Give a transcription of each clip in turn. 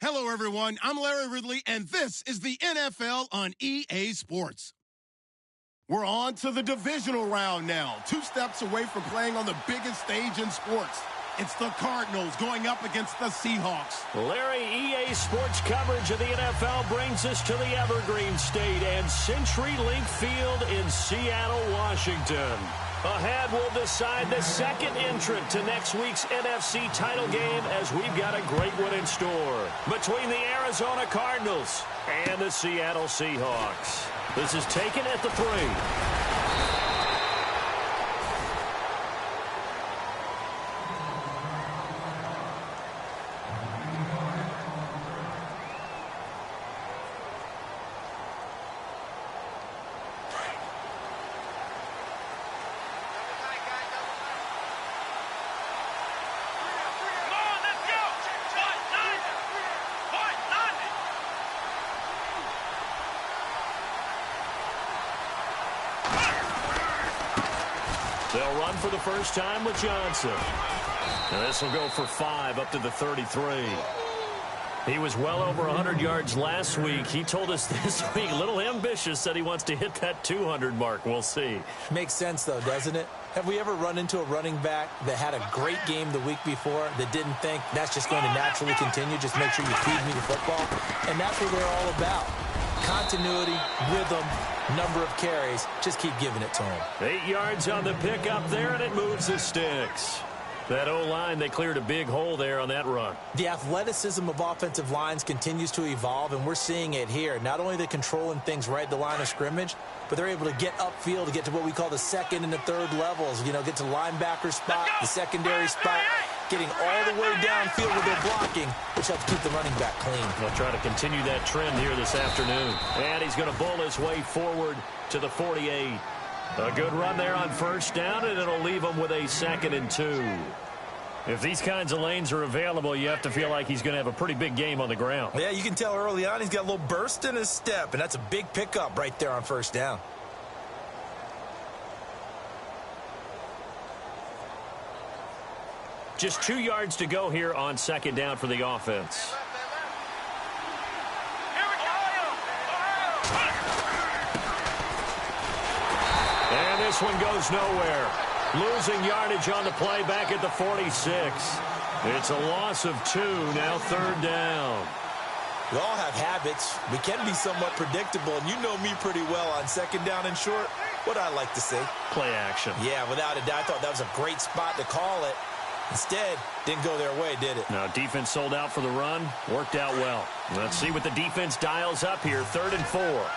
Hello, everyone. I'm Larry Ridley, and this is the NFL on EA Sports. We're on to the divisional round now, 2 steps away from playing on the biggest stage in sports. It's the Cardinals going up against the Seahawks. Larry, EA Sports coverage of the NFL brings us to the Evergreen State and CenturyLink Field in Seattle, Washington. Ahead, we'll decide the second entrant to next week's NFC title game as we've got a great one in store between the Arizona Cardinals and the Seattle Seahawks. This is taken at the 3. They'll run for the first time with Johnson. And this will go for 5 up to the 33. He was well over 100 yards last week. He told us this week, a little ambitious, said he wants to hit that 200 mark. We'll see. Makes sense, though, doesn't it? Have we ever run into a running back that had a great game the week before that didn't think that's just going to naturally continue? Just make sure you feed me the football. And that's what they're all about. Continuity, rhythm, number of carries. Just keep giving it to him. 8 yards on the pick up there, and it moves the sticks. That O-line, they cleared a big hole there on that run. The athleticism of offensive lines continues to evolve, and we're seeing it here. Not only are they controlling things right at the line of scrimmage, but they're able to get upfield to get to what we call the second and the third levels. You know, get to the linebacker spot, the secondary spot, getting all the way downfield with their blocking, which helps keep the running back clean. They'll try to continue that trend here this afternoon. And he's going to bowl his way forward to the 48. A good run there on first down, and it'll leave him with a 2nd and 2. If these kinds of lanes are available, you have to feel like he's going to have a pretty big game on the ground. Yeah, you can tell early on he's got a little burst in his step, and that's a big pickup right there on first down. Just 2 yards to go here on 2nd down for the offense. And this one goes nowhere. Losing yardage on the play back at the 46. It's a loss of 2, now 3rd down. We all have habits. We can be somewhat predictable, and you know me pretty well on 2nd down and short. What I like to say? Play action. Yeah, without a doubt, I thought that was a great spot to call it. Instead, didn't go their way, did it? No, defense sold out for the run. Worked out well. Let's see what the defense dials up here. 3rd and 4.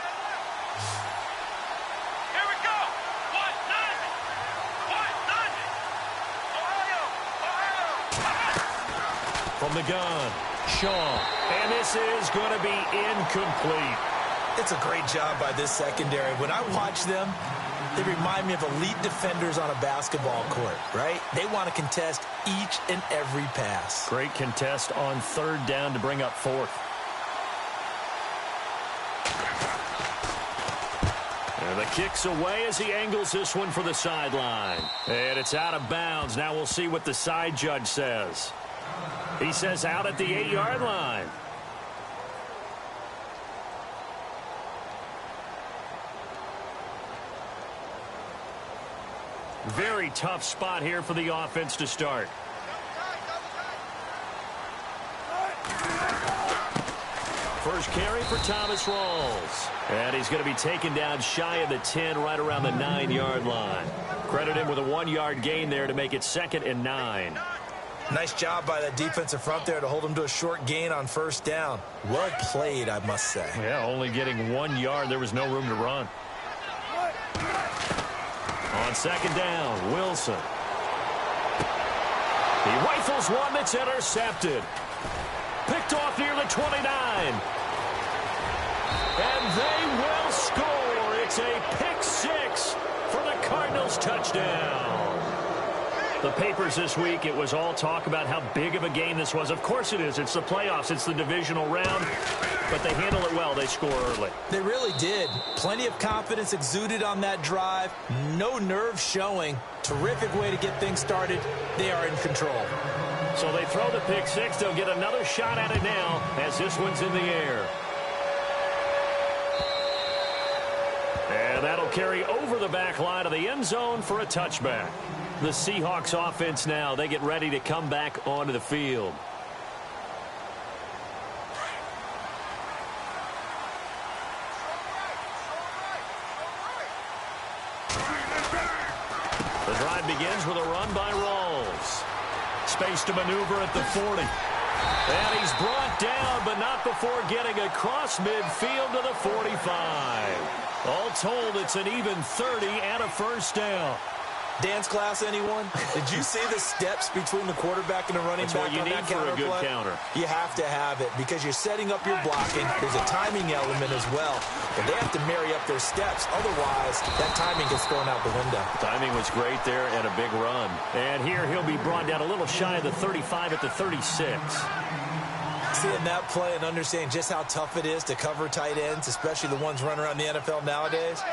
From the gun, Shaw. And this is going to be incomplete. It's a great job by this secondary. When I watch them, they remind me of elite defenders on a basketball court, right? They want to contest each and every pass. Great contest on 3rd down to bring up 4th. And the kick's away as he angles this one for the sideline. And it's out of bounds. Now we'll see what the side judge says. He says out at the 8-yard line. Very tough spot here for the offense to start. First carry for Thomas Rawls. And he's going to be taken down shy of the 10, right around the 9-yard line. Credit him with a 1-yard gain there to make it 2nd and 9. Nice job by that defensive front there to hold him to a short gain on first down. Well played, I must say. Yeah, only getting 1 yard. There was no room to run. On 2nd down, Wilson. He rifles one that's intercepted. Picked off near the 29. And they will score. It's a pick 6 for the Cardinals touchdown. The papers this week, it was all talk about how big of a game this was. Of course it is. It's the playoffs. It's the divisional round. But they handle it well. They score early. They really did. Plenty of confidence exuded on that drive. No nerve showing. Terrific way to get things started. They are in control. So they throw the pick six. They'll get another shot at it now as this one's in the air. And that'll carry over the back line of the end zone for a touchback. The Seahawks offense now, they get ready to come back onto the field. The drive begins with a run by Rawls. Space to maneuver at the 40. And he's brought down, but not before getting across midfield to the 45. All told, it's an even 30 and a first down. Dance class, anyone? Did you see the steps between the quarterback and the running back on that counter play? That's what you need for a good counter. You have to have it because you're setting up your blocking. There's a timing element as well. But they have to marry up their steps. Otherwise, that timing gets thrown out the window. Timing was great there and a big run. And here he'll be brought down a little shy of the 35 at the 36. Seeing that play and understanding just how tough it is to cover tight ends, especially the ones running around the NFL nowadays,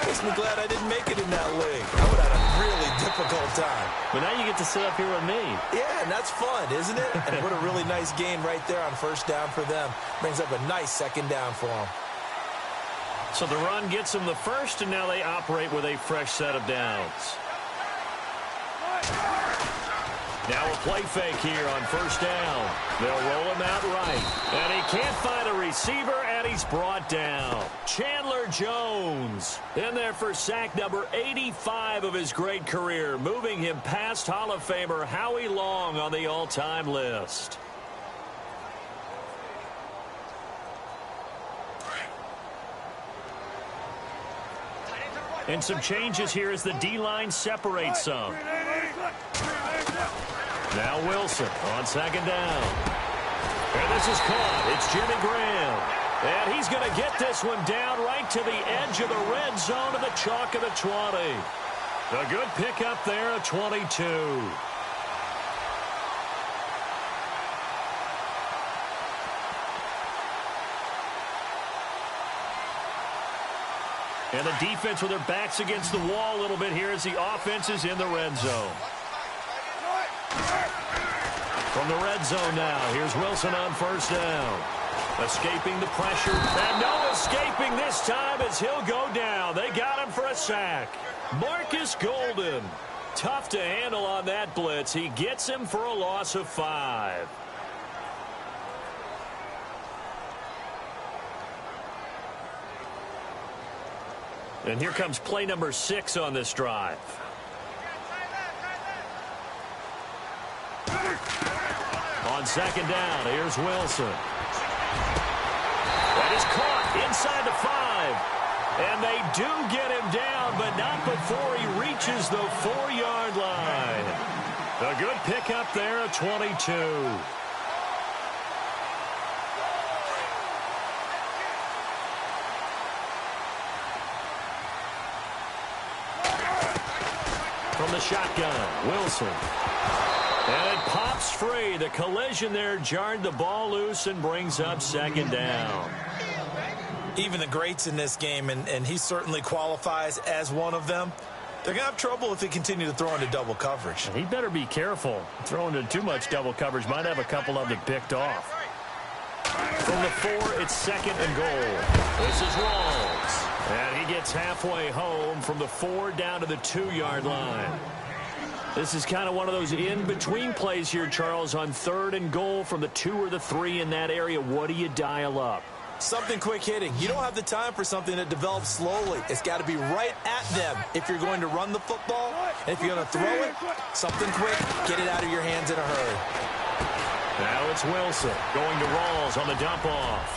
makes me glad I didn't make it in that league. I would have had a really difficult time. But now you get to sit up here with me. Yeah, and that's fun, isn't it? And what a really nice game right there on first down for them. Brings up a nice second down for them. So the run gets them the first, and now they operate with a fresh set of downs. Now a play fake here on first down. They'll roll him out right. And he can't find a receiver, and he's brought down. Chandler Jones in there for sack number 85 of his great career, moving him past Hall of Famer Howie Long on the all-time list. And some changes here as the D-line separates some. Now Wilson on second down. And this is caught. It's Jimmy Graham. And he's going to get this one down right to the edge of the red zone of the chalk of the 20. A good pickup there at 22. And the defense with their backs against the wall a little bit here as the offense is in the red zone. From the red zone now, here's Wilson on first down. Escaping the pressure, and no escaping this time as he'll go down. They got him for a sack. Marcus Golden, tough to handle on that blitz. He gets him for a loss of 5. And here comes play number 6 on this drive. On second down, here's Wilson. That is caught inside the 5. And they do get him down, but not before he reaches the 4-yard line. A good pickup there at 22. From the shotgun, Wilson. And it pops free. The collision there jarred the ball loose and brings up second down. Even the greats in this game, and he certainly qualifies as one of them, they're going to have trouble if they continue to throw into double coverage. He better be careful. Throwing into too much double coverage might have a couple of them picked off. From the 4, it's second and goal. This is Rawls. And he gets halfway home from the 4 down to the 2-yard line. This is kind of one of those in-between plays here, Charles, on third and goal from the 2 or the 3 in that area. What do you dial up? Something quick hitting. You don't have the time for something that develops slowly. It's got to be right at them if you're going to run the football. And if you're going to throw it, something quick, get it out of your hands in a hurry. Now it's Wilson going to Rawls on the dump-off.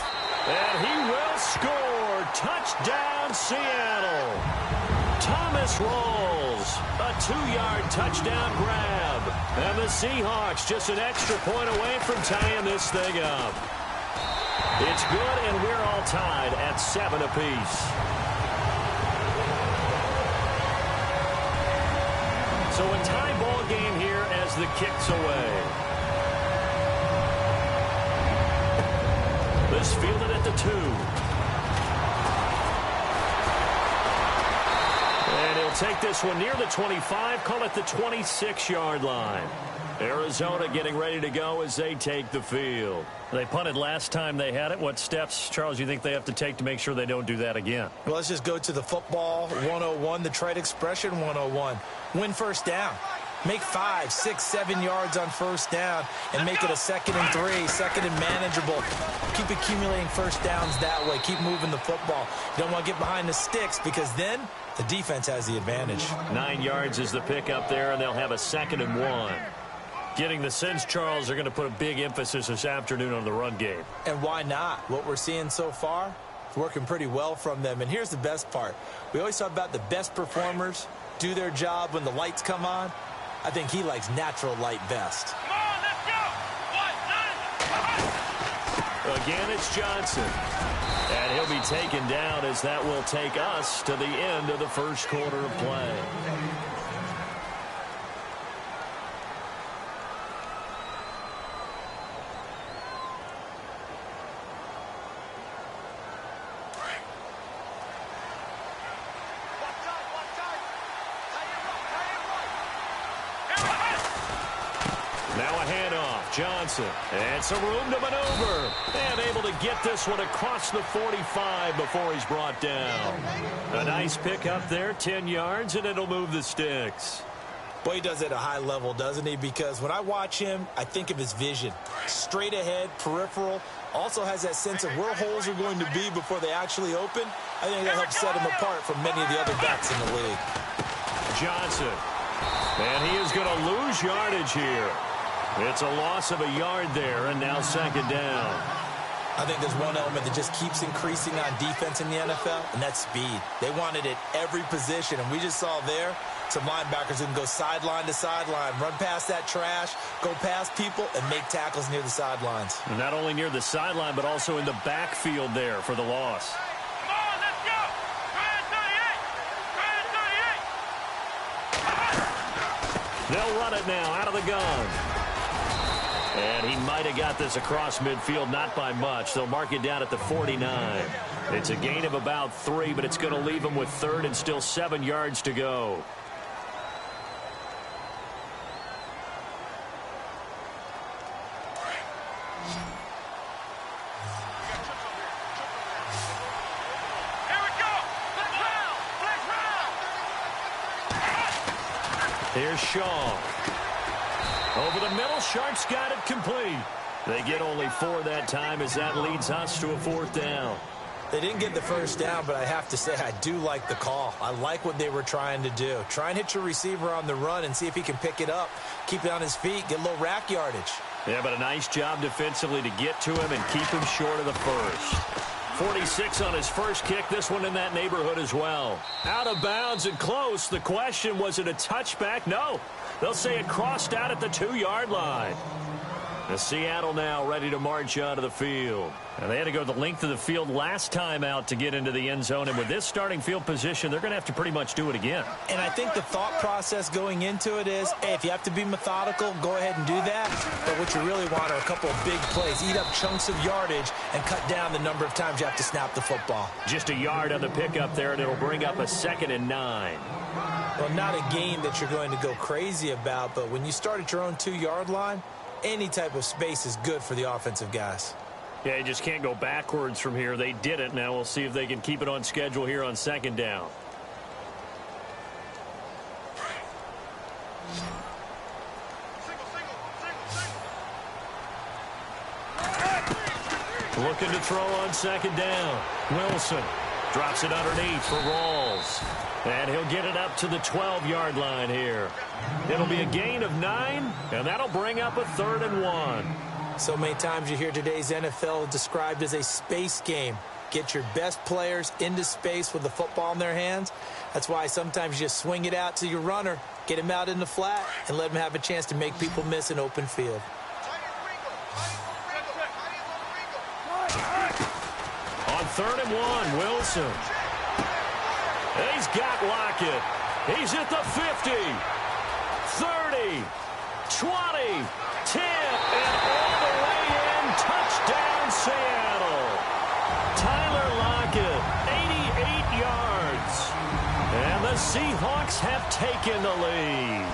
And he will score. Touchdown, Seattle. Thomas Rawls, a 2-yard touchdown grab. And the Seahawks just an extra point away from tying this thing up. It's good, and we're all tied at 7 apiece. So a tie ball game here as the kick's away. This fielded at the 2. And he'll They'll take this one near the 25, call it the 26-yard line. Arizona getting ready to go as they take the field. They punted last time they had it. What steps, Charles, do you think they have to take to make sure they don't do that again? Well, let's just go to the football 101, the trade expression 101. Win first down. Make 5, 6, 7 yards on first down and make it a 2nd and 3, 2nd and manageable. Keep accumulating first downs that way. Keep moving the football. You don't want to get behind the sticks because then the defense has the advantage. 9 yards is the pick up there, and they'll have a 2nd and 1. Getting the sense, Charles, they're going to put a big emphasis this afternoon on the run game. And why not? What we're seeing so far is working pretty well from them. And here's the best part. We always talk about the best performers do their job when the lights come on. I think he likes natural light best. Come on, let's go! Again, it's Johnson. And he'll be taken down as that will take us to the end of the first quarter of play. Johnson, and some room to maneuver, and able to get this one across the 45 before he's brought down. A nice pick up there, 10 yards, and it'll move the sticks. Boy, he does it at a high level, doesn't he? Because when I watch him, I think of his vision. Straight ahead, peripheral, also has that sense of where holes are going to be before they actually open. I think that helps set him apart from many of the other backs in the league. Johnson, and he is going to lose yardage here. It's a loss of a yard there, and now 2nd down. I think there's one element that just keeps increasing on defense in the NFL, and that's speed. They want it at every position, and we just saw there some linebackers who can go sideline to sideline, run past that trash, go past people, and make tackles near the sidelines. And not only near the sideline, but also in the backfield there for the loss. Come on, let's go! Grand 38! They'll run it now out of the gun. And he might have got this across midfield, not by much. They'll mark it down at the 49. It's a gain of about 3, but it's going to leave him with 3rd and still 7 yards to go. Here we go! Let's round! Here's Shaw. Over the middle, Sharp's got it complete. They get only 4 that time as that leads us to a 4th down. They didn't get the first down, but I have to say I do like the call. I like what they were trying to do. Try and hit your receiver on the run and see if he can pick it up, keep it on his feet, get a little rack yardage. Yeah, but a nice job defensively to get to him and keep him short of the first. 46 on his first kick, this one in that neighborhood as well. Out of bounds and close. The question, was it a touchback? No. They'll say it crossed out at the 2-yard line. The Seattle now ready to march out of the field. And they had to go the length of the field last time out to get into the end zone. And with this starting field position, they're going to have to pretty much do it again. And I think the thought process going into it is, hey, if you have to be methodical, go ahead and do that. But what you really want are a couple of big plays. Eat up chunks of yardage and cut down the number of times you have to snap the football. Just a yard on the pickup there, and it'll bring up a 2nd and 9. Well, not a game that you're going to go crazy about, but when you start at your own 2-yard line, any type of space is good for the offensive guys. Yeah, you just can't go backwards from here. They did it. Now we'll see if they can keep it on schedule here on 2nd down. Looking to throw on 2nd down. Wilson drops it underneath for Rawls. And he'll get it up to the 12-yard line here. It'll be a gain of 9, and that'll bring up a 3rd and 1. So many times you hear today's NFL described as a space game. Get your best players into space with the football in their hands. That's why sometimes you just swing it out to your runner, get him out in the flat, and let him have a chance to make people miss an open field. On 3rd and 1, Wilson. He's got Lockett. He's at the 50, 30, 20, 10, and all the way in. Touchdown, Seattle. Tyler Lockett, 88 yards. And the The Seahawks have taken the lead.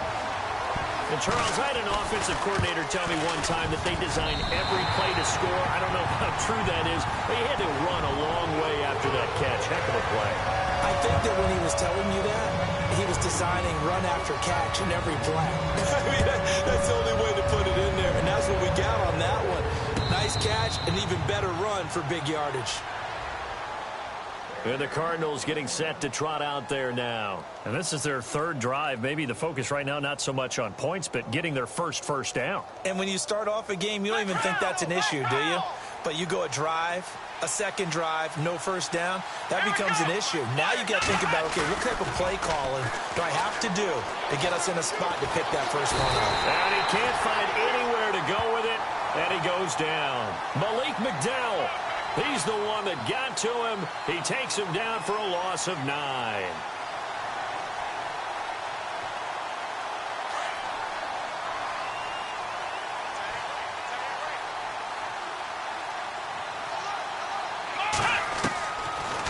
And Charles, I had an offensive coordinator tell me one time that they design every play to score. I don't know how true that is, but he had to run a long way after that catch. Heck of a play. I think that when he was telling you that, he was designing run after catch in every play. I mean, that's the only way to put it in there, and that's what we got on that one. Nice catch, and even better run for big yardage. And the Cardinals getting set to trot out there now. And this is their third drive. Maybe the focus right now not so much on points, but getting their first down. And when you start off a game, you don't even think that's an issue, do you? But you go a drive, a second drive, no first down, that becomes an issue. Now you got to think about, okay, what type of play calling do I have to do to get us in a spot to pick that first one up? And he can't find anywhere to go with it, and he goes down. Malik McDowell, he's the one that got to him. He takes him down for a loss of 9.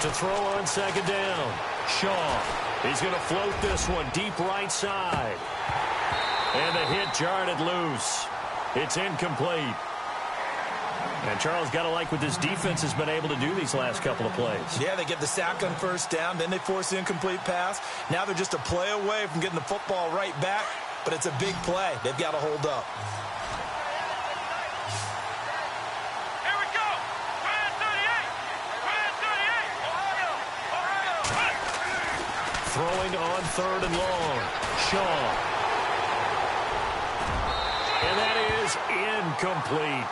To throw on second down. Shaw. He's going to float this one deep right side. And the hit jarred it loose. It's incomplete. And Charles, got to like what this defense has been able to do these last couple of plays. Yeah, they get the sack on first down, then they force the incomplete pass. Now they're just a play away from getting the football right back, but it's a big play. They've got to hold up. Here we go. 38. Throwing on third and long. Shaw. And that is incomplete.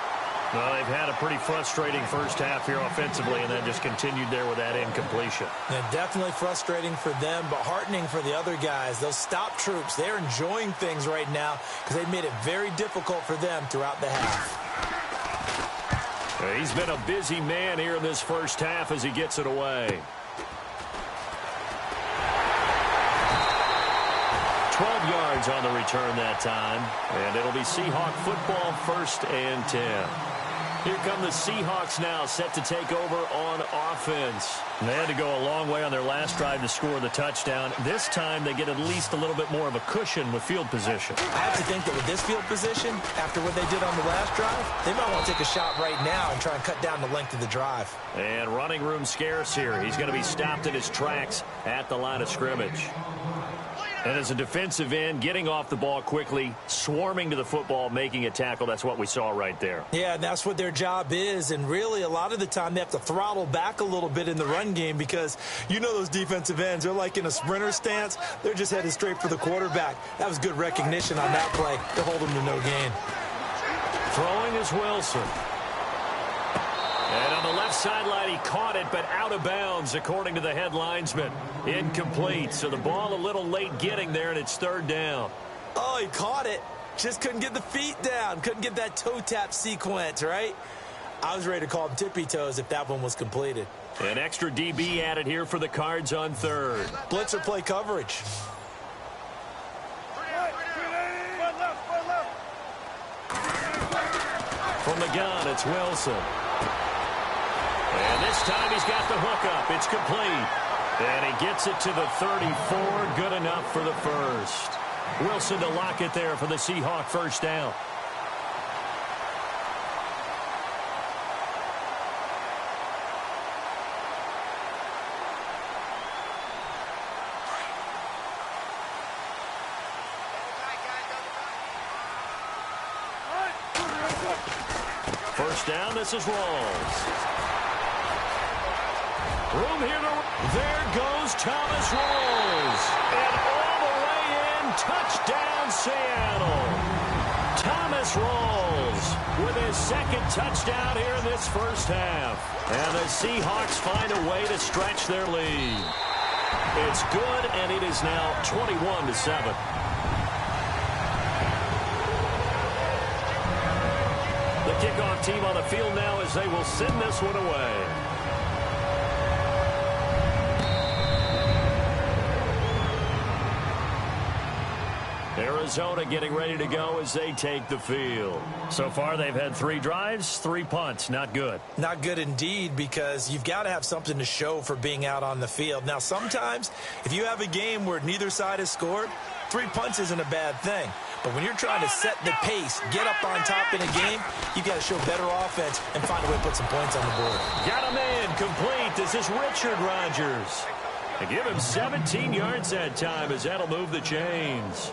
Well, they've had a pretty frustrating first half here offensively, and then just continued there with that incompletion. Yeah, definitely frustrating for them, but heartening for the other guys. Those stop troops, they're enjoying things right now because they've made it very difficult for them throughout the half. He's been a busy man here in this first half as he gets it away. 12 yards on the return that time, and it'll be Seahawk football, 1st and 10. Here come the Seahawks now, set to take over on offense. They had to go a long way on their last drive to score the touchdown. This time they get at least a little bit more of a cushion with field position. I have to think that with this field position, after what they did on the last drive, they might want to take a shot right now and try and cut down the length of the drive. And running room scarce here. He's going to be stopped in his tracks at the line of scrimmage. And as a defensive end, getting off the ball quickly, swarming to the football, making a tackle, that's what we saw right there. Yeah, and that's what their job is. And really, a lot of the time, they have to throttle back a little bit in the run game because you know those defensive ends, they're like in a sprinter stance. They're just headed straight for the quarterback. That was good recognition on that play. They'll hold them to no gain. Throwing is Wilson. And on the left sideline, he caught it, but out of bounds, according to the head linesman. Incomplete, so the ball a little late getting there, and it's 3rd down. Oh, he caught it. Just couldn't get the feet down. Couldn't get that toe tap sequence, right? I was ready to call him tippy toes if that one was completed. An extra DB added here for the Cards on 3rd. Blitzer play coverage. From the gun, it's Wilson. And this time he's got the hook up. It's complete. And he gets it to the 34. Good enough for the first. Wilson to lock it there for the Seahawk 1st down. First down, this is Rawls. Room here to... There goes Thomas Rawls. And all the way in, touchdown Seattle. Thomas Rawls with his 2nd touchdown here in this first half. And the Seahawks find a way to stretch their lead. It's good, and it is now 21-7. The kickoff team on the field now as they will send this one away. Arizona getting ready to go as they take the field. So far, they've had 3 drives, 3 punts. Not good. Not good indeed, because you've got to have something to show for being out on the field. Now, sometimes, if you have a game where neither side has scored, 3 punts isn't a bad thing. But when you're trying to set the pace, get up on top in a game, you've got to show better offense and find a way to put some points on the board. Got a man complete. This is Richard Rodgers. They give him 17 yards that time as that'll move the chains.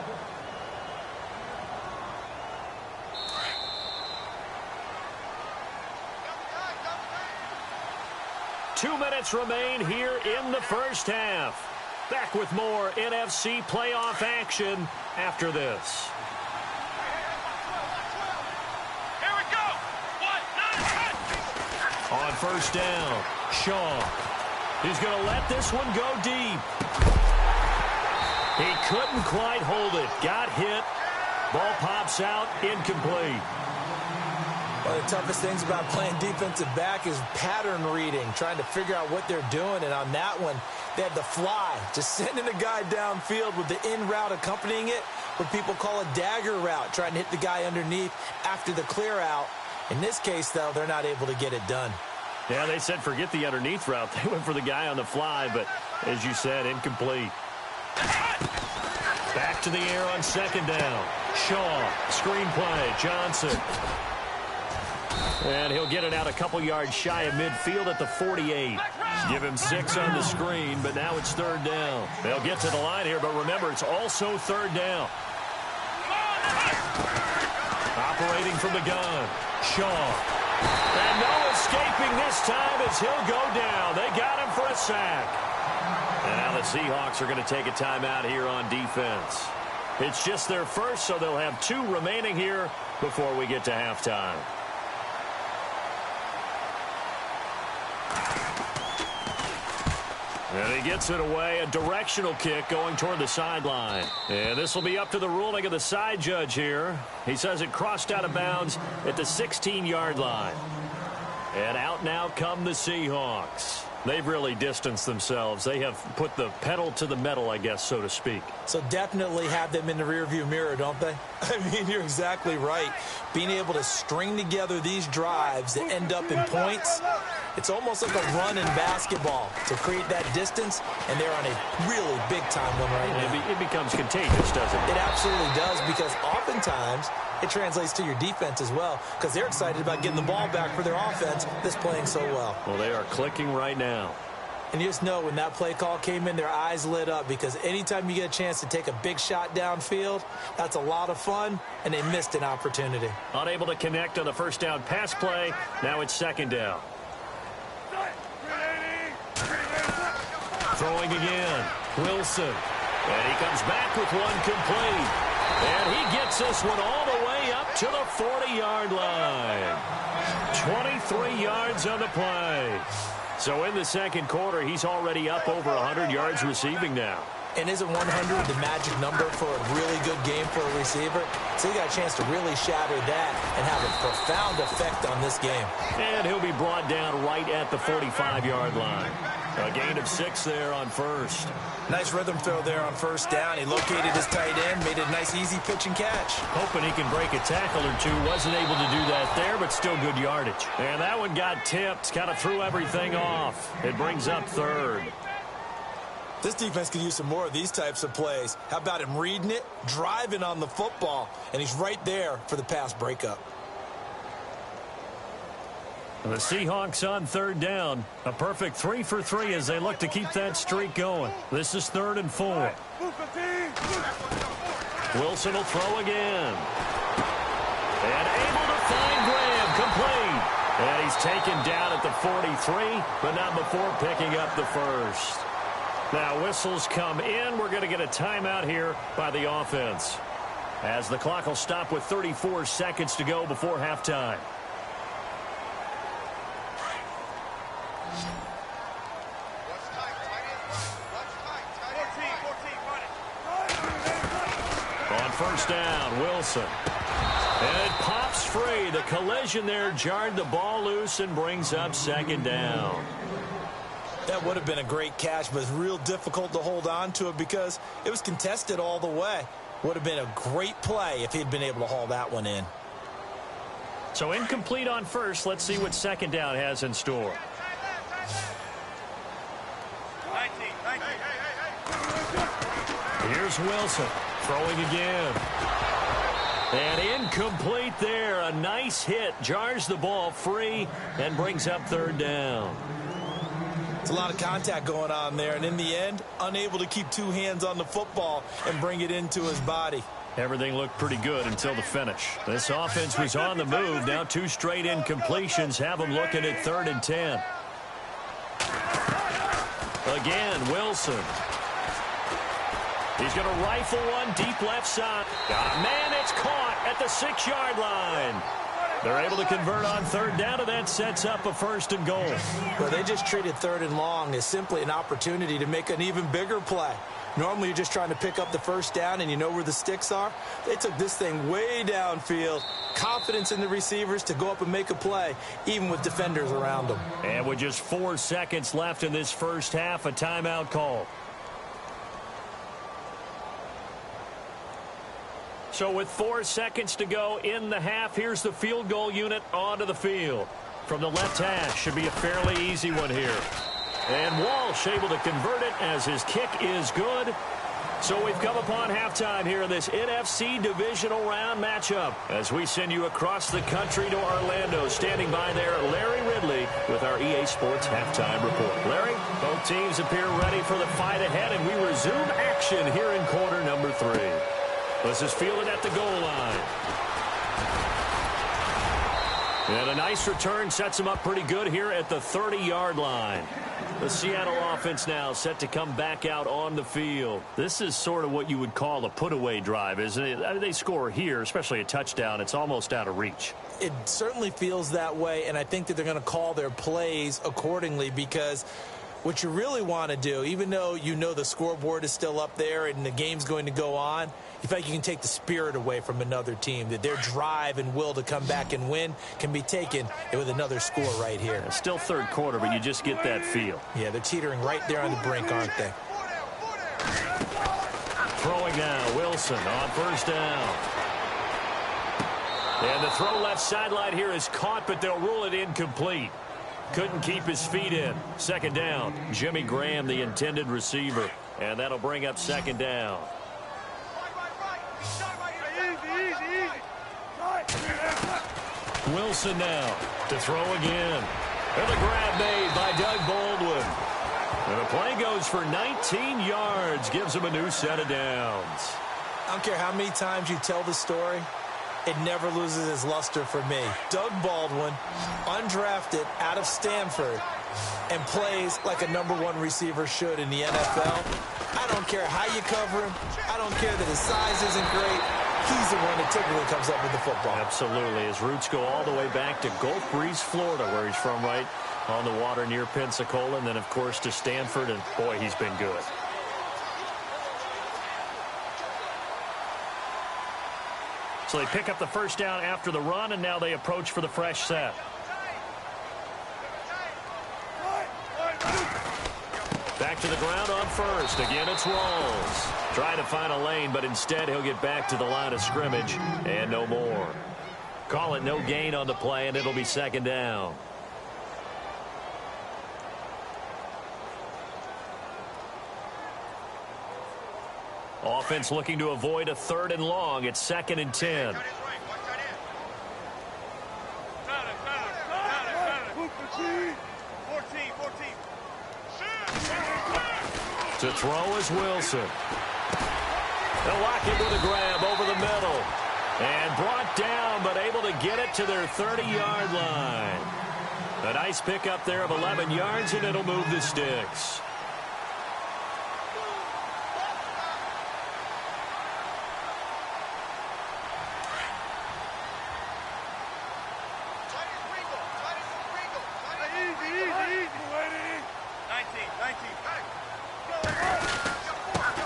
Two minutes remain here in the first half. Back with more NFC playoff action after this. Here we go. 1, 9, 10. On first down, Shaw. He's going to let this one go deep. He couldn't quite hold it. Got hit. Ball pops out, incomplete. One of the toughest things about playing defensive back is pattern reading, trying to figure out what they're doing. And on that one, they had the fly, just sending a guy downfield with the in route accompanying it, what people call a dagger route, trying to hit the guy underneath after the clear out. In this case, though, they're not able to get it done. Yeah, they said forget the underneath route. They went for the guy on the fly, but as you said, incomplete. Back to the air on second down. Shaw, screen play, Johnson. And he'll get it out a couple yards shy of midfield at the 48. Give him 6 on the screen, but now it's third down. They'll get to the line here, but remember, it's also third down. Operating from the gun, Shaw. And no escaping this time as he'll go down. They got him for a sack. And now the Seahawks are going to take a timeout here on defense. It's just their first, so they'll have 2 remaining here before we get to halftime. And he gets it away, a directional kick going toward the sideline. And this will be up to the ruling of the side judge here. He says it crossed out of bounds at the 16-yard line. And out now come the Seahawks. They've really distanced themselves. They have put the pedal to the metal, I guess, so to speak. So definitely have them in the rearview mirror, don't they? I mean, you're exactly right. Being able to string together these drives that end up in points, it's almost like a run in basketball to create that distance, and they're on a really big-time one right now. It becomes contagious, doesn't it? It absolutely does, because oftentimes it translates to your defense as well, because they're excited about getting the ball back for their offense that's playing so well. Well, they are clicking right now. And you just know when that play call came in, their eyes lit up, because anytime you get a chance to take a big shot downfield, that's a lot of fun, and they missed an opportunity. Unable to connect on the first down pass play. Now it's second down. Throwing again, Wilson. And he comes back with one complete. And he gets this one all the way up to the 40-yard line. 23 yards on the play. So in the second quarter, he's already up over 100 yards receiving now. And isn't 100 the magic number for a really good game for a receiver? So he got a chance to really shatter that and have a profound effect on this game. And he'll be brought down right at the 45-yard line. A gain of 6 there on first. Nice rhythm throw there on first down. He located his tight end, made a nice easy pitch and catch. Hoping he can break a tackle or 2. Wasn't able to do that there, but still good yardage. And that one got tipped. Kind of threw everything off. It brings up third. This defense could use some more of these types of plays. How about him reading it, driving on the football, and he's right there for the pass breakup. The Seahawks on third down. A perfect 3 for 3 as they look to keep that streak going. This is 3rd and 4. Wilson will throw again. And able to find Graham, complete. And he's taken down at the 43, but not before picking up the first. Now whistles come in. We're going to get a timeout here by the offense, as the clock will stop with 34 seconds to go before halftime. On first down, Wilson. And it pops free. The collision there jarred the ball loose and brings up second down. That would have been a great catch, but it's real difficult to hold on to it because it was contested all the way. Would have been a great play if he'd been able to haul that one in. So incomplete on first. Let's see what second down has in store. Here's Wilson throwing again. And incomplete there. A nice hit. Jars the ball free and brings up third down. It's a lot of contact going on there. And in the end, unable to keep two hands on the football and bring it into his body. Everything looked pretty good until the finish. This offense was on the move. Now 2 straight incompletions have them looking at 3rd and 10. Again, Wilson. He's going to rifle one deep left side. Man, it's caught at the 6-yard line. They're able to convert on 3rd down, and that sets up a 1st and goal. Well, they just treated 3rd and long as simply an opportunity to make an even bigger play. Normally, you're just trying to pick up the 1st down, and you know where the sticks are. They took this thing way downfield. Confidence in the receivers to go up and make a play, even with defenders around them. And with just 4 seconds left in this first half, a timeout call. So with 4 seconds to go in the half, here's the field goal unit onto the field. From the left hash, should be a fairly easy one here. And Walsh able to convert it as his kick is good. So we've come upon halftime here in this NFC divisional round matchup. As we send you across the country to Orlando, standing by there, Larry Ridley with our EA Sports halftime report. Larry, both teams appear ready for the fight ahead, and we resume action here in quarter number 3. This is fielded at the goal line. And a nice return sets him up pretty good here at the 30-yard line. The Seattle offense now set to come back out on the field. This is sort of what you would call a put-away drive, isn't it? I mean, they score here, especially a touchdown. It's almost out of reach. It certainly feels that way, and I think that they're going to call their plays accordingly, because what you really want to do, even though you know the scoreboard is still up there and the game's going to go on, you feel like you can take the spirit away from another team, that their drive and will to come back and win can be taken with another score right here. It's still third quarter, but you just get that feel. Yeah, they're teetering right there on the brink, aren't they? Throwing now, Wilson on 1st down. And the throw left sideline here is caught, but they'll rule it incomplete. Couldn't keep his feet in. 2nd down. Jimmy Graham, the intended receiver. And that'll bring up 2nd down. Wilson now to throw again. And the grab made by Doug Baldwin. And the play goes for 19 yards. Gives him a new set of downs. I don't care how many times you tell the story, it never loses its luster for me. Doug Baldwin, undrafted out of Stanford, and plays like a #1 receiver should in the NFL. I don't care how you cover him. I don't care that his size isn't great. He's the one that typically comes up with the football. Absolutely. His roots go all the way back to Gulf Breeze, Florida, where he's from, right on the water near Pensacola, and then, of course, to Stanford, and, boy, he's been good. So they pick up the 1st down after the run, and now they approach for the fresh set. Back to the ground on 1st. Again, it's Rawls. Trying to find a lane, but instead he'll get back to the line of scrimmage and no more. Call it no gain on the play, and it'll be 2nd down. Offense looking to avoid a 3rd and long. It's 2nd and 10. To throw is Wilson. They'll lock him with a grab over the middle. And brought down, but able to get it to their 30-yard line. A nice pickup there of 11 yards, and it'll move the sticks.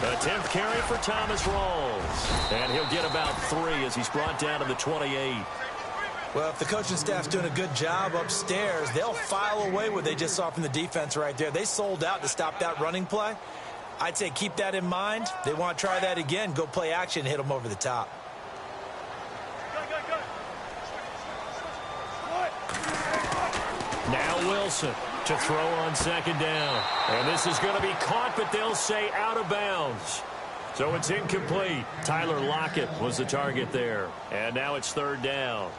The 10th carry for Thomas Rawls. And he'll get about 3 as he's brought down to the 28. Well, if the coaching staff's doing a good job upstairs, they'll file away what they just saw from the defense right there. They sold out to stop that running play. I'd say keep that in mind. They want to try that again. Go play action and hit them over the top. Now Wilson to throw on second down. And this is going to be caught, but they'll say out of bounds. So it's incomplete. Tyler Lockett was the target there. And now it's third down.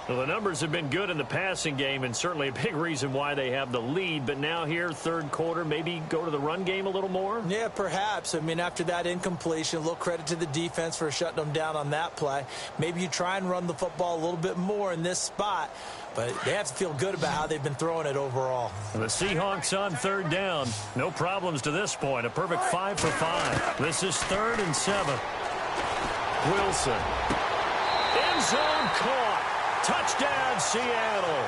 Well, the numbers have been good in the passing game, and certainly a big reason why they have the lead. But now here, third quarter, maybe go to the run game a little more? Yeah, perhaps. I mean, after that incompletion, a little credit to the defense for shutting them down on that play. Maybe you try and run the football a little bit more in this spot. But they have to feel good about how they've been throwing it overall. The Seahawks on third down. No problems to this point. A perfect 5 for 5. This is 3rd and 7. Wilson. End zone caught. Touchdown, Seattle.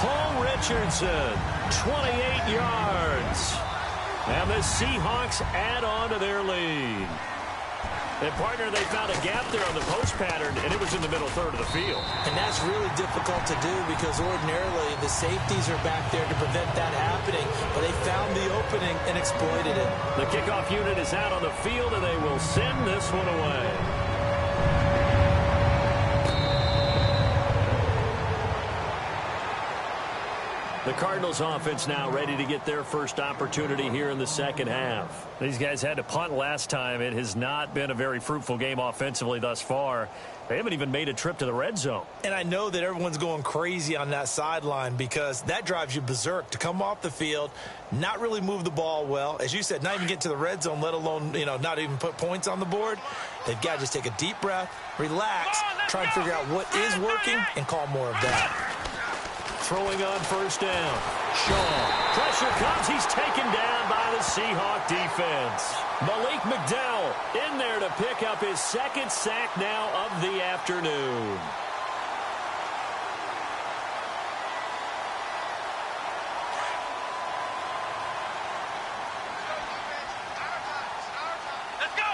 Paul Richardson, 28 yards. And the Seahawks add on to their lead. And, partner, they found a gap there on the post pattern, and it was in the middle third of the field. And that's really difficult to do because ordinarily the safeties are back there to prevent that happening. But they found the opening and exploited it. The kickoff unit is out on the field, and they will send this one away. The Cardinals offense now ready to get their first opportunity here in the second half. These guys had to punt last time. It has not been a very fruitful game offensively thus far. They haven't even made a trip to the red zone. And I know that everyone's going crazy on that sideline because that drives you berserk to come off the field, not really move the ball well. As you said, not even get to the red zone, let alone, not even put points on the board. They've got to just take a deep breath, relax, try and figure out what is working, and call more of that. Throwing on first down. Shaw. Pressure comes. He's taken down by the Seahawk defense. Malik McDowell in there to pick up his second sack now of the afternoon. Let's go.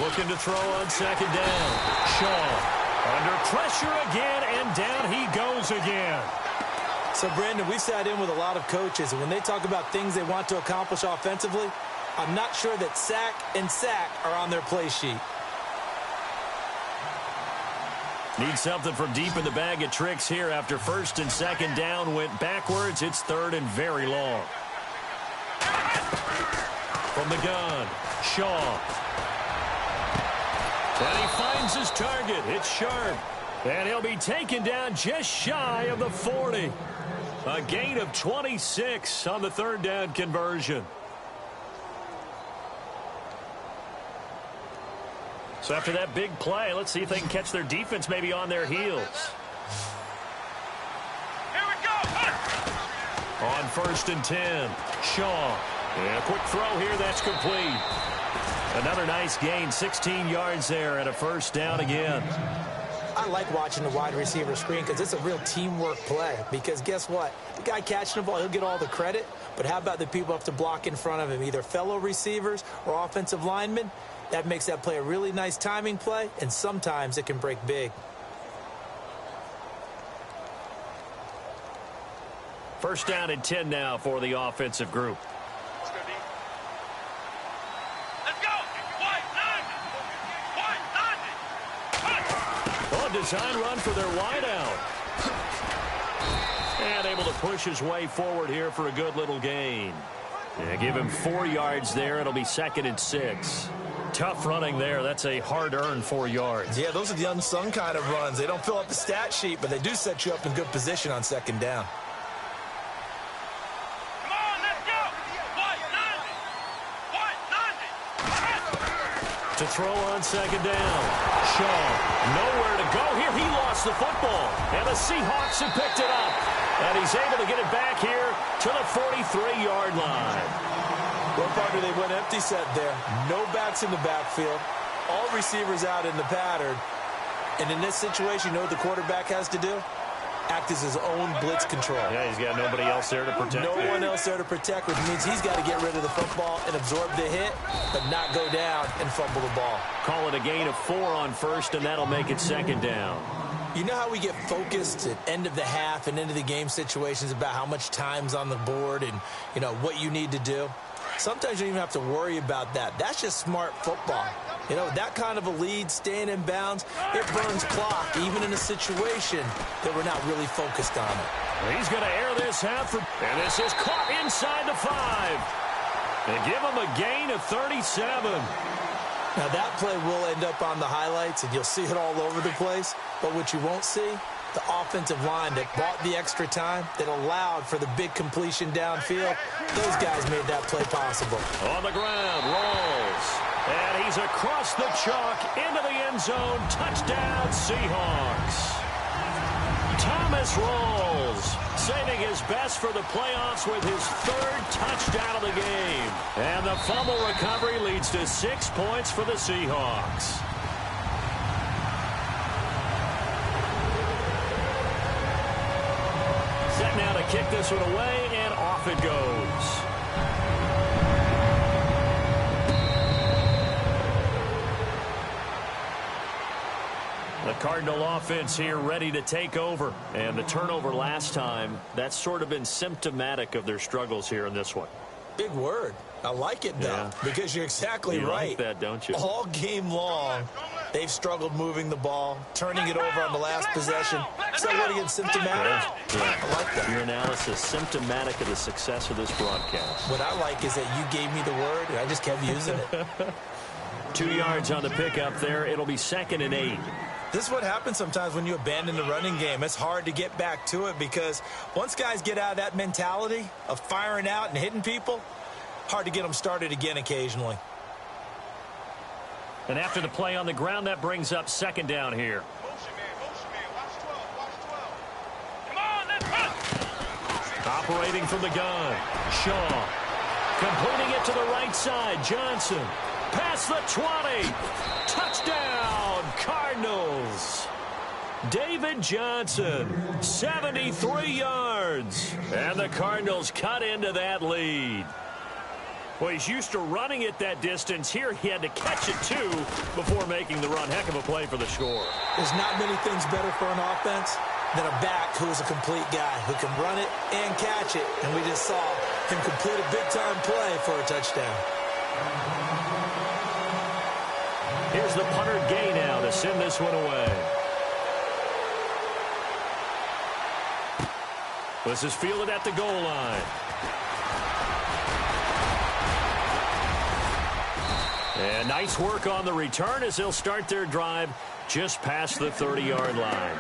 Looking to throw on second down. Shaw. Under pressure again, and down he goes again. So, Brandon, we've sat in with a lot of coaches, and when they talk about things they want to accomplish offensively, I'm not sure that sack and sack are on their play sheet. Need something from deep in the bag of tricks here after first and second down went backwards. It's third and very long. From the gun, Shaw. And he finds his target. It's Sharp. And he'll be taken down just shy of the 40. A gain of 26 on the third down conversion. So after that big play, let's see if they can catch their defense maybe on their heels. Here we go. On first and 10, Shaw. And a quick throw here, that's complete. Another nice gain, 16 yards there, and a first down again. I like watching the wide receiver screen because it's a real teamwork play. Because guess what? The guy catching the ball, he'll get all the credit. But how about the people have to block in front of him, either fellow receivers or offensive linemen? That makes that play a really nice timing play, and sometimes it can break big. First down and 10 now for the offensive group. Design run for their wideout. And able to push his way forward here for a good little gain. Yeah, give him 4 yards there. It'll be 2nd and 6. Tough running there. That's a hard-earned 4 yards. Yeah, those are the unsung kind of runs. They don't fill up the stat sheet, but they do set you up in good position on second down. Come on, let's go. To throw on second down. Shaw. Nowhere to go here. He lost the football. And the Seahawks have picked it up. And he's able to get it back here to the 43-yard line. Well, partner, they went empty set there. No backs in the backfield. All receivers out in the pattern. And in this situation, you know what the quarterback has to do? Act as his own blitz control. Yeah, he's got nobody else there to protect. No one else there to protect, which means he's got to get rid of the football and absorb the hit, but not go down and fumble the ball. Call it a gain of 4 on first, and that'll make it second down. You know how we get focused at end of the half and into the game situations about how much time's on the board and, what you need to do? sometimes you don't even have to worry about that. That's just smart football. You know, that kind of a lead, staying in bounds, it burns clock, even in a situation that we're not really focused on it. He's going to air this out, and this is caught inside the 5. They give him a gain of 37. Now, that play will end up on the highlights, and you'll see it all over the place. But what you won't see, the offensive line that bought the extra time, that allowed for the big completion downfield, those guys made that play possible. On the ground, rolls. And he's across the chalk into the end zone. Touchdown, Seahawks. Thomas rolls, saving his best for the playoffs with his 3rd touchdown of the game. And the fumble recovery leads to 6 points for the Seahawks. Set now to kick this one away, and off it goes. The Cardinal offense here ready to take over. And the turnover last time, that's sort of been symptomatic of their struggles here in this one. Big word. I like it, though, because you're exactly right. You like that, don't you? All game long, they've struggled moving the ball, turning it over on the last possession. So what, again, symptomatic? Yeah. I like that. Your analysis, symptomatic of the success of this broadcast. What I like is that you gave me the word, and I just kept using it. 2 yards on the pickup there. It'll be 2nd and 8. This is what happens sometimes when you abandon the running game. It's hard to get back to it because once guys get out of that mentality of firing out and hitting people, hard to get them started again occasionally. And after the play on the ground, that brings up 2nd down here. Motion man. Watch 12. Come on, let's run. Operating from the gun. Shaw. Completing it to the right side. Johnson. Past the 20. Touchdown, Cardinals. David Johnson, 73 yards. And the Cardinals cut into that lead. Well, he's used to running it that distance. Here he had to catch it, too, before making the run. Heck of a play for the score. There's not many things better for an offense than a back who is a complete guy who can run it and catch it. And we just saw him complete a big-time play for a touchdown. Here's the punter Gay now to send this one away. This is fielded at the goal line. And nice work on the return as they'll start their drive just past the 30-yard line.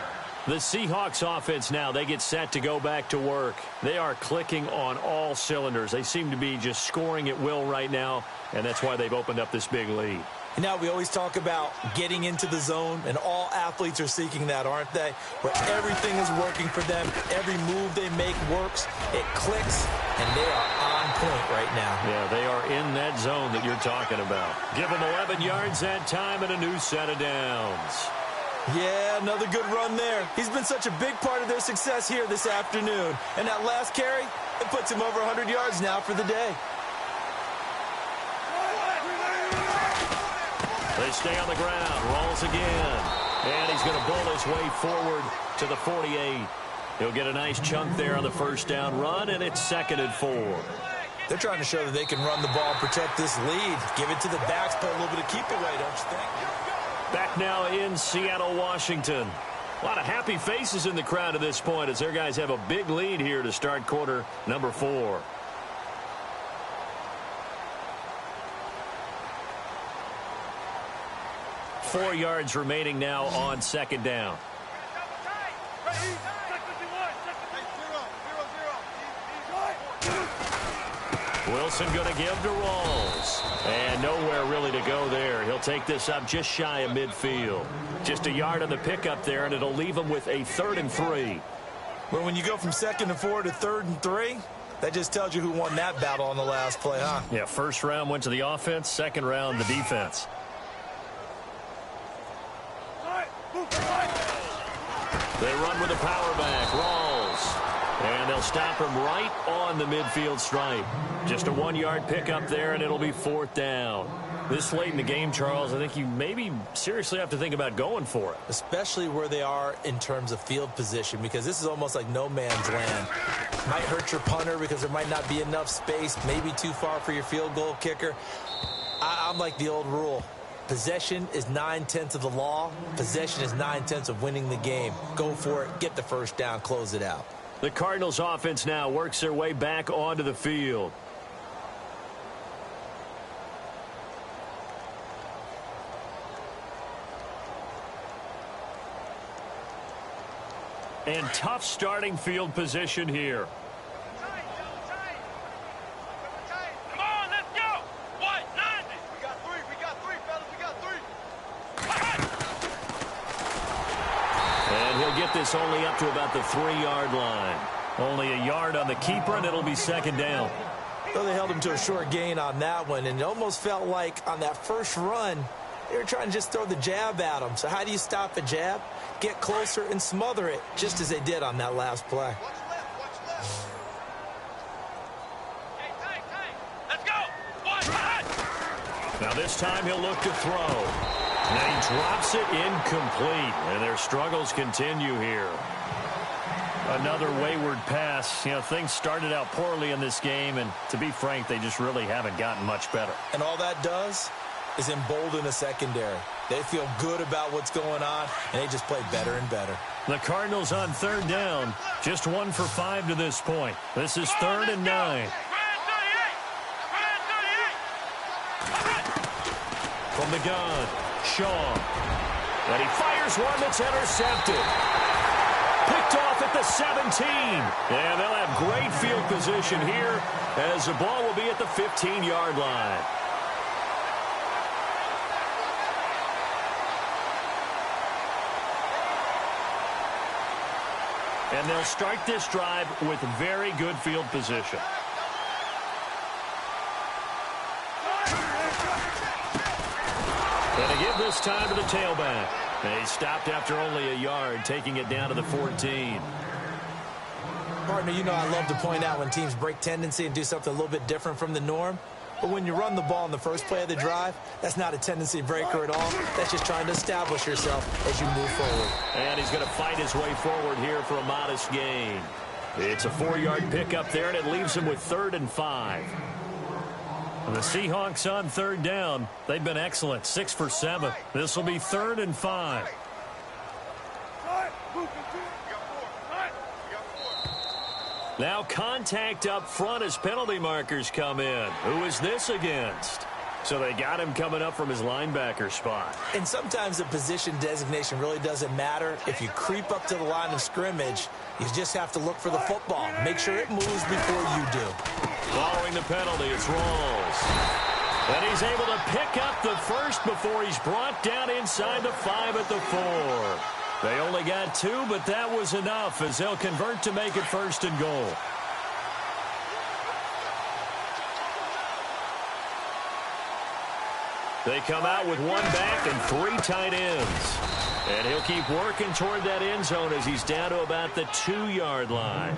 The Seahawks offense now, they get set to go back to work. They are clicking on all cylinders. They seem to be just scoring at will right now, and that's why they've opened up this big lead. Now, we always talk about getting into the zone, and all athletes are seeking that, aren't they? Where everything is working for them. Every move they make works. It clicks, and they are on point right now. Yeah, they are in that zone that you're talking about. Give them 11 yards that time and a new set of downs. Yeah, another good run there. He's been such a big part of their success here this afternoon. And that last carry, it puts him over 100 yards now for the day. They stay on the ground. Rolls again. And he's going to bull his way forward to the 48. He'll get a nice chunk there on the first down run, and it's 2nd and 4. They're trying to show that they can run the ball, protect this lead. Give it to the backs, put a little bit of keep away, don't you think? Back now in Seattle, Washington. A lot of happy faces in the crowd at this point as their guys have a big lead here to start quarter number 4. Four yards remaining now on 2nd down. Wilson going to give to Rawls. And nowhere really to go there. He'll take this up just shy of midfield. Just a yard on the pickup there, and it'll leave him with a 3rd and 3. Well, when you go from 2nd and 4 to 3rd and 3, that just tells you who won that battle on the last play, huh? Yeah, first round went to the offense, second round the defense. They run with a power back. Rawls And they'll stop him right on the midfield stripe. Just a 1-yard pickup there, and it'll be 4th down. This late in the game, Charles, I think you maybe seriously have to think about going for it. Especially where they are in terms of field position, because this is almost like no man's land. Might hurt your punter because there might not be enough space, maybe too far for your field goal kicker. I'm like the old rule. Possession is 9/10 of the law. Possession is 9/10 of winning the game. Go for it, get the first down, close it out. The Cardinals offense now works their way back onto the field. And tough starting field position here. Come on, let's go. What? 90. We got three, fellas. We got three. And he'll get this only up to about the 3-yard line. Only a yard on the keeper, and it'll be 2nd down. Well, they held him to a short gain on that one, and it almost felt like on that first run, they were trying to just throw the jab at him. So how do you stop a jab? Get closer and smother it, just as they did on that last play. Watch left. Hey, tight. Let's go. What? Now this time he'll look to throw. And he drops it incomplete, and their struggles continue here. Another wayward pass. You know, things started out poorly in this game, and to be frank, they just really haven't gotten much better. And all that does is embolden the secondary. They feel good about what's going on, and they just play better and better. The Cardinals on 3rd down, just 1 for 5 to this point. This is 3rd and 9. From the gun, Shaw. And he fires one that's intercepted. Picked off at the 17. And they'll have great field position here as the ball will be at the 15-yard line. And they'll start this drive with very good field position. And they give this time to the tailback. They stopped after only a yard, taking it down to the 14. Partner, you know I love to point out when teams break tendency and do something a little bit different from the norm. But when you run the ball in the first play of the drive, that's not a tendency breaker at all. That's just trying to establish yourself as you move forward. And he's going to fight his way forward here for a modest gain. It's a 4-yard pickup there, and it leaves him with 3rd and 5. And the Seahawks on 3rd down. They've been excellent, 6 for 7. This will be 3rd and 5. Now contact up front as penalty markers come in. Who is this against? So they got him coming up from his linebacker spot. And sometimes the position designation really doesn't matter. If you creep up to the line of scrimmage, you just have to look for the football. Make sure it moves before you do. Following the penalty, it's Rawls. And he's able to pick up the first before he's brought down inside the 5 at the 4. They only got 2, but that was enough as they'll convert to make it 1st and goal. They come out with 1 back and 3 tight ends. And he'll keep working toward that end zone as he's down to about the 2-yard line.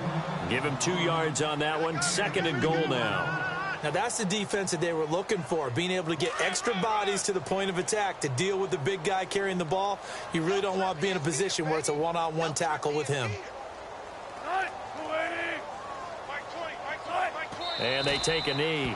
Give him 2 yards on that one. 2nd and goal now. Now, that's the defense that they were looking for, being able to get extra bodies to the point of attack to deal with the big guy carrying the ball. You really don't want to be in a position where it's a one-on-one tackle with him. And they take a knee.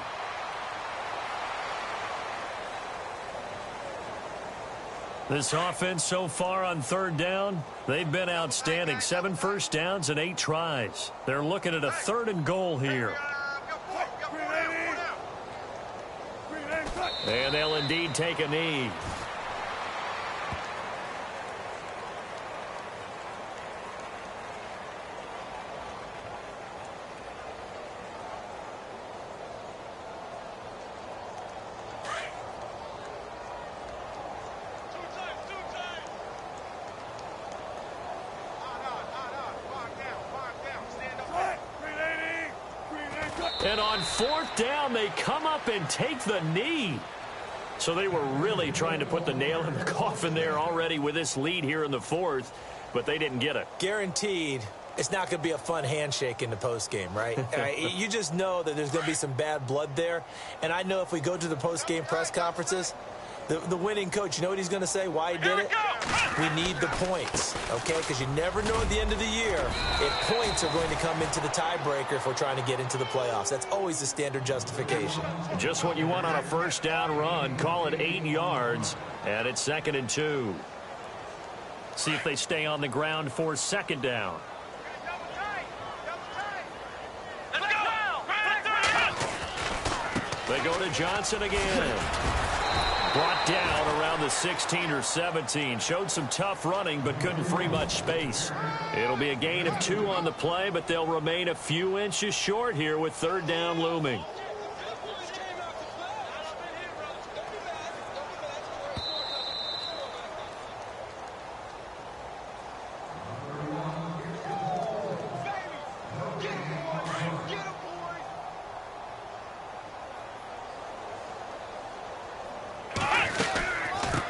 This offense so far on 3rd down, they've been outstanding. 7 first downs and 8 tries. They're looking at a 3rd and goal here. And they'll indeed take a knee. And on 4th down, they come up and take the knee. So they were really trying to put the nail in the coffin there already with this lead here in the 4th, but they didn't get it. Guaranteed, It's not going to be a fun handshake in the postgame, right? You just know that there's going to be some bad blood there. And I know if we go to the postgame press conferences, the winning coach, you know what he's going to say, why he did it? We need the points, okay? Because you never know at the end of the year if points are going to come into the tiebreaker if we're trying to get into the playoffs. That's always the standard justification. Just what you want on a first down run. Call it 8 yards, and it's 2nd and 2. See if they stay on the ground for 2nd down. They go to Johnson again. Brought down around the 16 or 17. Showed some tough running, but couldn't free much space. It'll be a gain of 2 on the play, but they'll remain a few inches short here with 3rd down looming.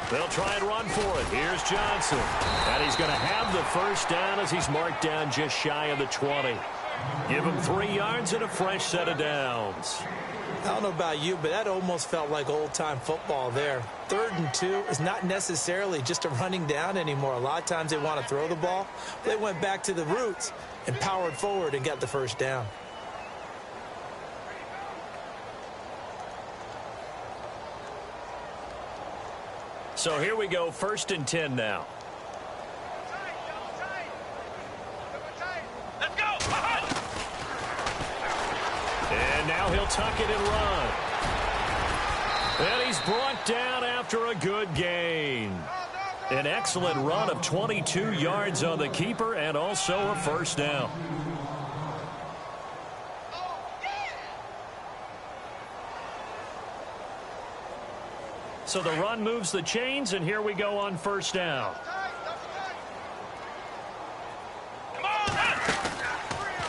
They'll try and run for it. Here's Johnson. And he's going to have the first down as he's marked down just shy of the 20. Give him 3 yards and a fresh set of downs. I don't know about you, but that almost felt like old-time football there. 3rd and 2 is not necessarily just a running down anymore. A lot of times they want to throw the ball. They went back to the roots and powered forward and got the first down. So here we go, 1st and 10 now. Let's go! And now he'll tuck it and run. And he's brought down after a good gain. An excellent run of 22 yards on the keeper and also a first down. So the run moves the chains, and here we go on 1st down.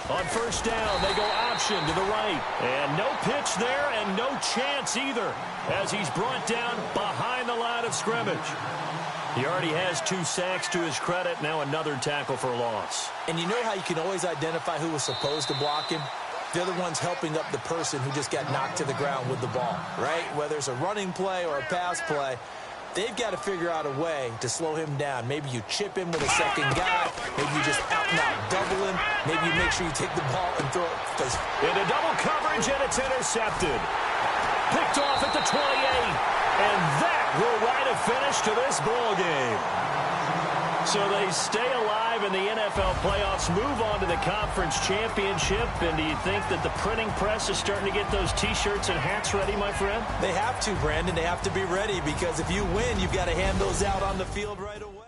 On 1st down, they go option to the right. And no pitch there and no chance either as he's brought down behind the line of scrimmage. He already has 2 sacks to his credit, now another tackle for loss. And you know how you can always identify who was supposed to block him? They're the ones helping up the person who just got knocked to the ground with the ball, right? Whether it's a running play or a pass play, they've got to figure out a way to slow him down. Maybe you chip him with a second guy. Maybe you just out-and-out double him. Maybe you make sure you take the ball and throw it. Into double coverage, and it's intercepted. Picked off at the 28. And that will write a finish to this ball game. So they stay alive in the NFL playoffs, move on to the conference championship. And do you think that the printing press is starting to get those T-shirts and hats ready, my friend? They have to, Brandon. They have to be ready because if you win, you've got to hand those out on the field right away.